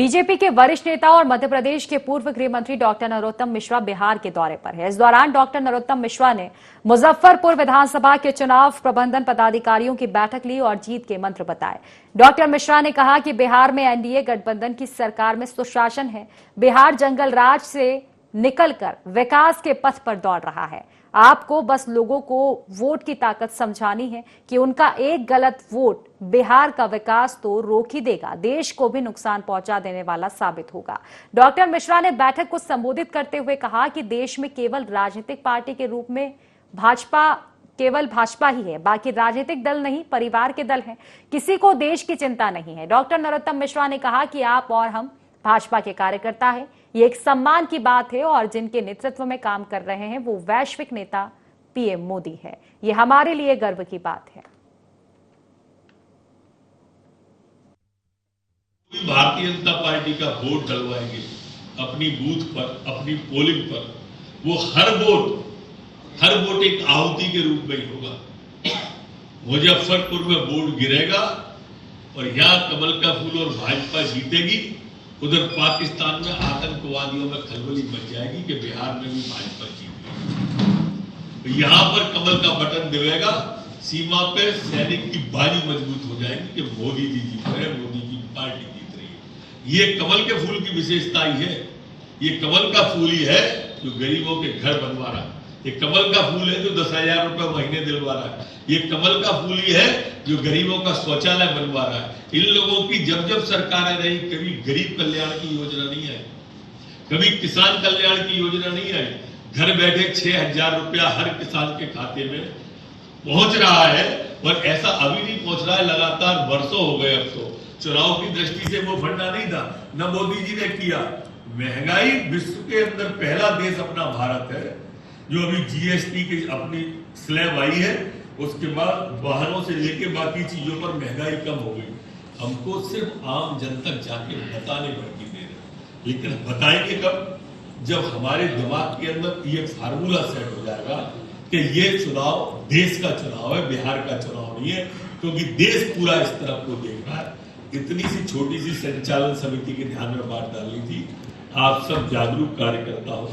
BJP के वरिष्ठ नेता और मध्य प्रदेश के पूर्व गृह मंत्री डॉक्टर नरोत्तम मिश्रा बिहार के दौरे पर है। इस दौरान डॉक्टर नरोत्तम मिश्रा ने मुजफ्फरपुर विधानसभा के चुनाव प्रबंधन पदाधिकारियों की बैठक ली और जीत के मंत्र बताए। डॉक्टर मिश्रा ने कहा कि बिहार में एनडीए गठबंधन की सरकार में सुशासन है। बिहार जंगल राज से निकलकर विकास के पथ पर दौड़ रहा है। आपको बस लोगों को वोट की ताकत समझानी है कि उनका एक गलत वोट बिहार का विकास तो रोक ही देगा, देश को भी नुकसान पहुंचा देने वाला साबित होगा। डॉक्टर मिश्रा ने बैठक को संबोधित करते हुए कहा कि देश में केवल राजनीतिक पार्टी के रूप में केवल भाजपा ही है, बाकी राजनीतिक दल नहीं, परिवार के दल हैं। किसी को देश की चिंता नहीं है। डॉक्टर नरोत्तम मिश्रा ने कहा कि आप और हम भाजपा के कार्यकर्ता हैं। ये एक सम्मान की बात है और जिनके नेतृत्व में काम कर रहे हैं वो वैश्विक नेता पीएम मोदी है। ये हमारे लिए गर्व की बात है। भारतीय जनता पार्टी का वोट डलवाएंगे अपनी बूथ पर, अपनी पोलिंग पर, वो हर वोट एक आहुति के रूप में ही होगा। मुजफ्फरपुर में वोट गिरेगा और यहाँ कमल का फूल और भाजपा जीतेगी, उधर पाकिस्तान में आतंकवादियों में खलबली मच जाएगी कि बिहार में भी भाजपा जीत गई। यहां पर कमल का बटन दबेगा, सीमा पे सैनिक की बाजी मजबूत हो जाएगी कि मोदी जी जीत रहे हैं, मोदी की पार्टी जीत रही है। ये कमल के फूल की विशेषता ही है। ये कमल का फूल ही है जो गरीबों के घर बनवा रहा है। ये कमल का फूल है जो 10,000 रुपए महीने दिलवा रहा है। ये कमल का फूल ही है जो गरीबों का शौचालय बनवा रहा है। इन लोगों की जब सरकारें रही, कभी गरीब कल्याण की योजना नहीं आई, कभी किसान कल्याण की योजना नहीं आई। घर बैठे 6,000 रुपया हर किसान के खाते में पहुंच रहा है और ऐसा अभी नहीं पहुंच रहा है, लगातार वर्षों हो गए। अब तो चुनाव की दृष्टि से वो फंडा नहीं था, न मोदी जी ने किया। महंगाई विश्व के अंदर पहला देश अपना भारत है जो अभी जीएसटी की अपनी स्लैब आई है, उसके बाद वाहनों से लेके बाकी चीजों पर महंगाई कम हो गई। हमको सिर्फ आम जन तक जाके बताने भर दे रहे, लेकिन बताएंगे कब? जब हमारे दिमाग के अंदर ये फार्मूला सेट हो जाएगा कि ये चुनाव देश का चुनाव है, बिहार का चुनाव नहीं है, क्योंकि देश पूरा इस तरफ को देख रहा है। इतनी सी छोटी सी संचालन समिति के ध्यान में बात डालनी थी। आप सब जागरूक कार्यकर्ता हो,